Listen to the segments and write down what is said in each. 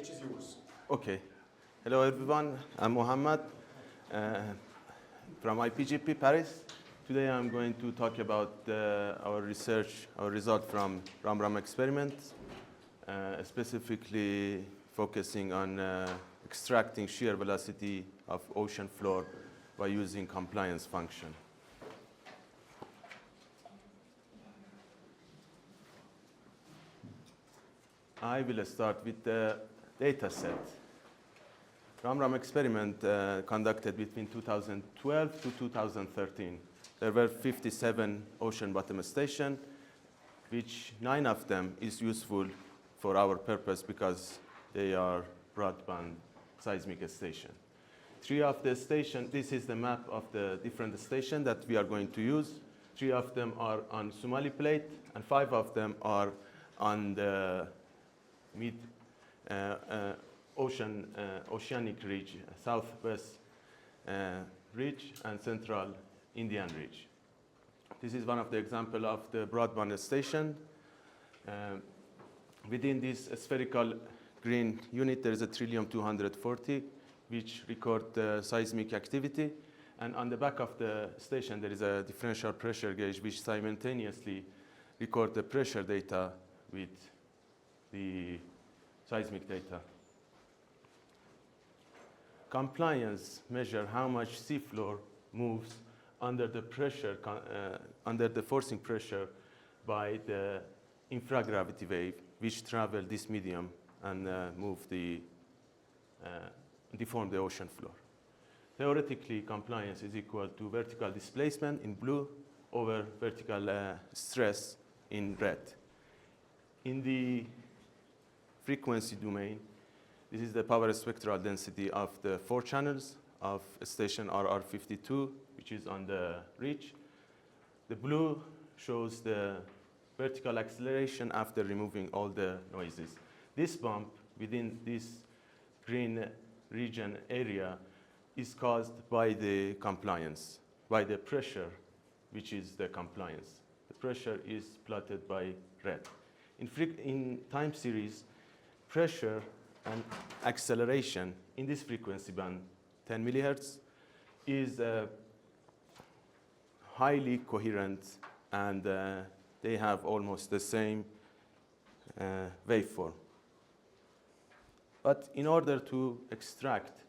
stage is yours. Okay. Hello, everyone. I'm Mohammad from IPGP Paris. Today, I'm going to talk about our research, our result from RAM experiment, specifically focusing on extracting shear velocity of ocean floor by using compliance function. I will start with the data set. RAM experiment conducted between 2012 to 2013. There were 57 ocean bottom stations, which 9 of them is useful for our purpose because they are broadband seismic station. 3 of the stations, this is the map of the different stations that we are going to use. 3 of them are on Somali plate, and 5 of them are on the oceanic ridge, southwest ridge and central Indian ridge. This is one of the examples of the broadband station. Within this spherical green unit, there is a Trillium-240, which record the seismic activity. And on the back of the station, there is a differential pressure gauge, which simultaneously record the pressure data with the seismic data. Compliance measure how much seafloor moves under the pressure, under the forcing pressure by the infragravity wave, which travel this medium and deform the ocean floor. Theoretically, compliance is equal to vertical displacement in blue over vertical stress in red. In the frequency domain, this is the power spectral density of the 4 channels of station RR52, which is on the ridge. The blue shows the vertical acceleration after removing all the noises. This bump within this green region area is caused by the compliance, by the pressure, which is the compliance. The pressure is plotted by red. In time series, pressure and acceleration in this frequency band, 10 millihertz, is highly coherent, and they have almost the same waveform. But in order to extract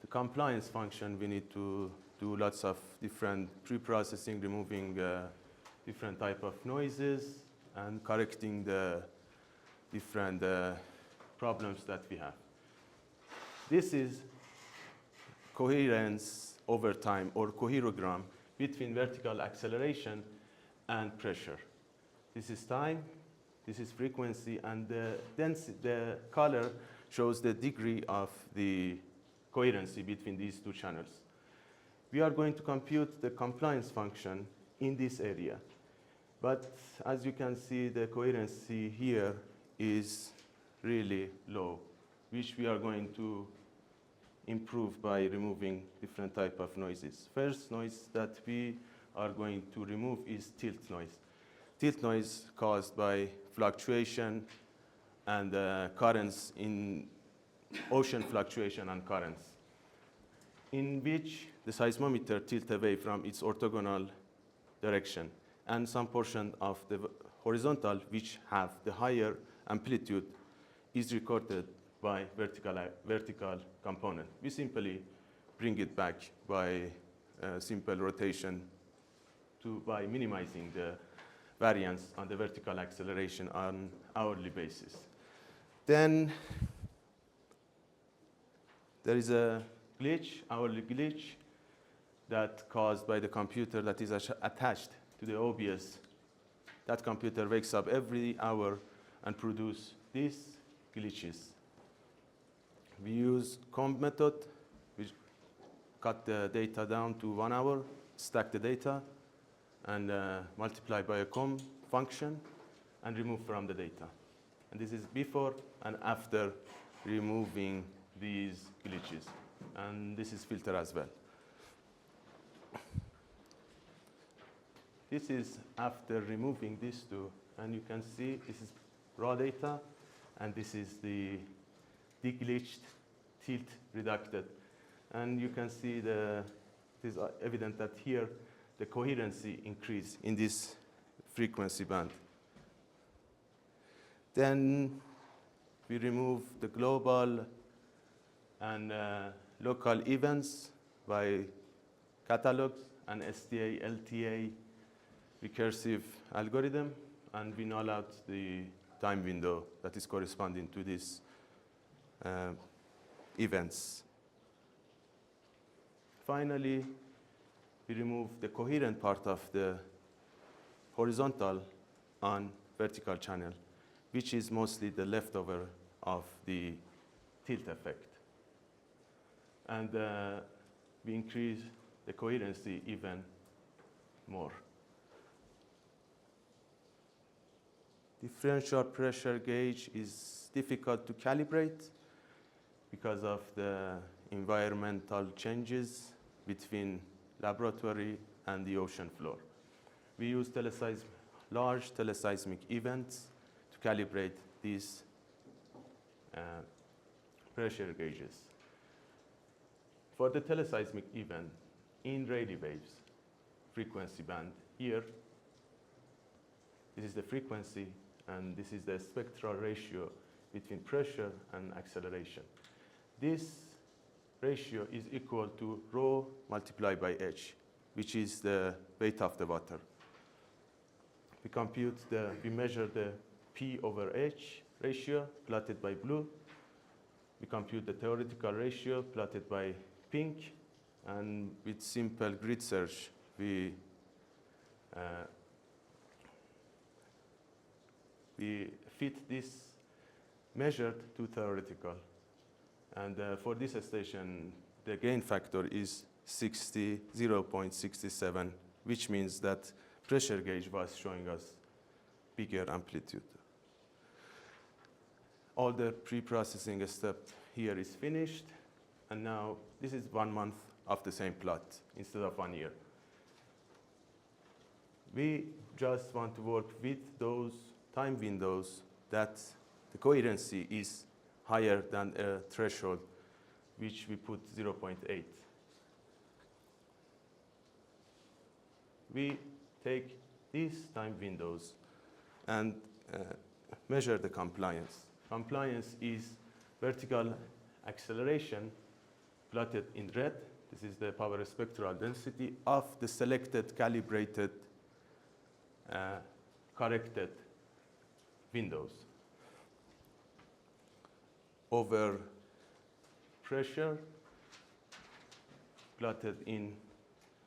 the compliance function, we need to do lots of different pre-processing, removing different type of noises and correcting the different problems that we have. This is coherence over time, or coherogram, between vertical acceleration and pressure. This is time, this is frequency, and the color shows the degree of the coherency between these 2 channels. We are going to compute the compliance function in this area. But as you can see, the coherency here is really low, which we are going to improve by removing different type of noises. First noise that we are going to remove is tilt noise. Tilt noise caused by fluctuation and currents in ocean fluctuation and currents, in which the seismometer tilts away from its orthogonal direction, and some portion of the horizontal, which have the higher amplitude, is recorded by vertical component. We simply bring it back by simple rotation by minimizing the variance on the vertical acceleration on hourly basis. Then there is a glitch, hourly glitch, that caused by the computer that is attached to the OBS. That computer wakes up every hour and produces these glitches. We use comb method, which cut the data down to 1 hour, stack the data, and multiply by a comb function, and remove from the data. And this is before and after removing these glitches. And this is filter as well. This is after removing these 2, and you can see this is raw data, and this is the deglitched, tilt reducted. And you can see it is evident that here the coherency increase in this frequency band. Then we remove the global and local events by catalogs and STA, LTA recursive algorithm, and we null out the time window that is corresponding to these events. Finally, we remove the coherent part of the horizontal on vertical channel, which is mostly the leftover of the tilt effect. And we increase the coherency even more. Differential pressure gauge is difficult to calibrate because of the environmental changes between laboratory and the ocean floor. We use large teleseismic events to calibrate these pressure gauges. For the teleseismic event in Rayleigh waves frequency band here, this is the frequency and this is the spectral ratio between pressure and acceleration. This ratio is equal to rho multiplied by h, which is the weight of the water. We measure the P over H ratio plotted by blue. We compute the theoretical ratio plotted by pink, and with simple grid search, we fit this measured to theoretical. And for this station, the gain factor is 0.67, which means that pressure gauge was showing us bigger amplitude. All the pre-processing step here is finished, and now this is 1 month of the same plot instead of 1 year. We just want to work with those time windows that the coherency is higher than a threshold, which we put 0.8. We take these time windows and measure the compliance. Compliance is vertical acceleration plotted in red. This is the power spectral density of the selected, calibrated, corrected windows over pressure plotted in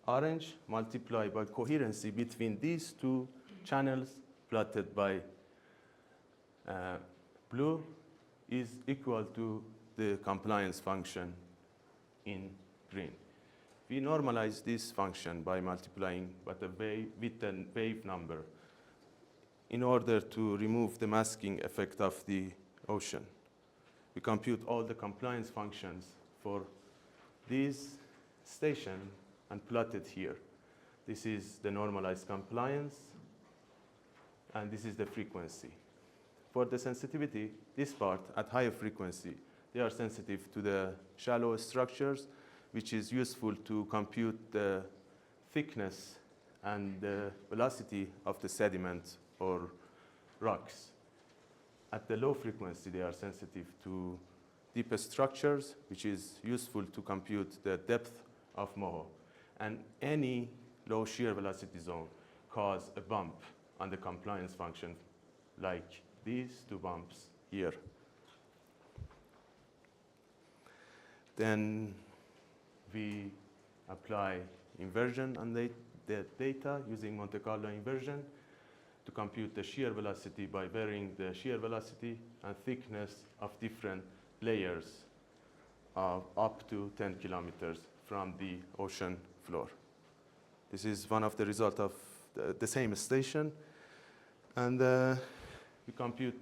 orange multiplied by coherency between these two channels plotted by blue is equal to the compliance function in green. We normalize this function by multiplying with the wave number in order to remove the masking effect of the ocean. We compute all the compliance functions for this station and plot it here. This is the normalized compliance, and this is the frequency. For the sensitivity, this part at higher frequency, they are sensitive to the shallow structures, which is useful to compute the thickness and the velocity of the sediment or rocks. At the low frequency, they are sensitive to deep structures, which is useful to compute the depth of moho. And any low shear velocity zone cause a bump on the compliance function, like these two bumps here. Then we apply inversion on the data using Monte Carlo inversion to compute the shear velocity by varying the shear velocity and thickness of different layers of up to 10 kilometers from the ocean floor. This is one of the results of the same station. And we compute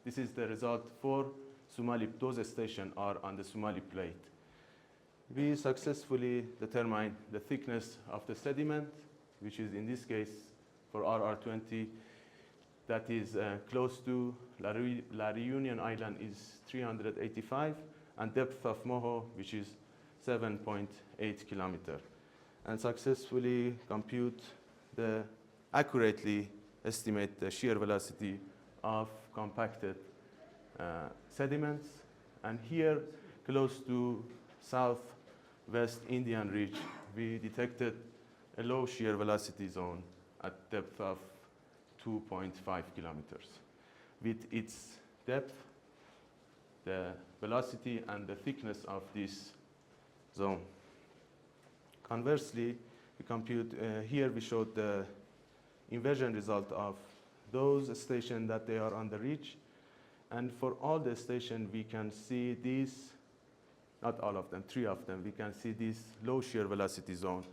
this is the result for Somali. Those stations are on the Somali plate. We successfully determine the thickness of the sediment, which is in this case for RR20, that is close to La Réunion Island is 385, and depth of Moho, which is 7.8 kilometers, and successfully accurately estimate the shear velocity of compacted sediments. And here, close to southwest Indian Ridge, we detected a low shear velocity zone at depth of 2.5 kilometers. With its depth, the velocity and the thickness of this zone. Conversely, we compute, here we showed the inversion result of those stations that they are on the ridge. And for all the stations, we can see these, not all of them, 3 of them, we can see this low shear velocity zone,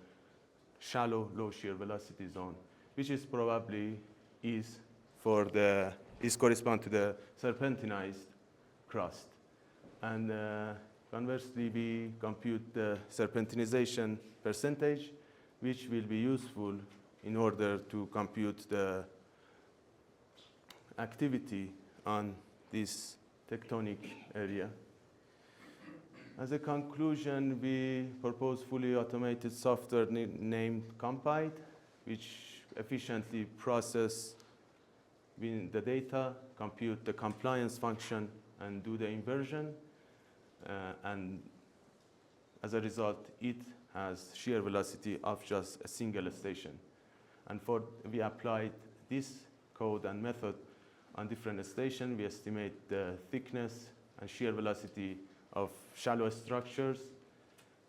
shallow low shear velocity zone, which is probably correspond to the serpentinized crust. And conversely, we compute the serpentinization percentage, which will be useful in order to compute the activity on this tectonic area. As a conclusion, we propose fully automated software named Compide, which efficiently process the data, compute the compliance function, and do the inversion. And as a result, it has shear velocity of just a single station. And we applied this code and method on different stations. We estimate the thickness and shear velocity of shallow structures,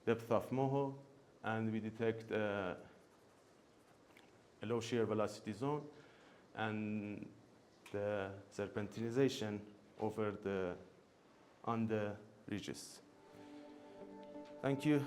depth of Moho, and we detect a low shear velocity zone and the serpentinization on the ridges. Thank you.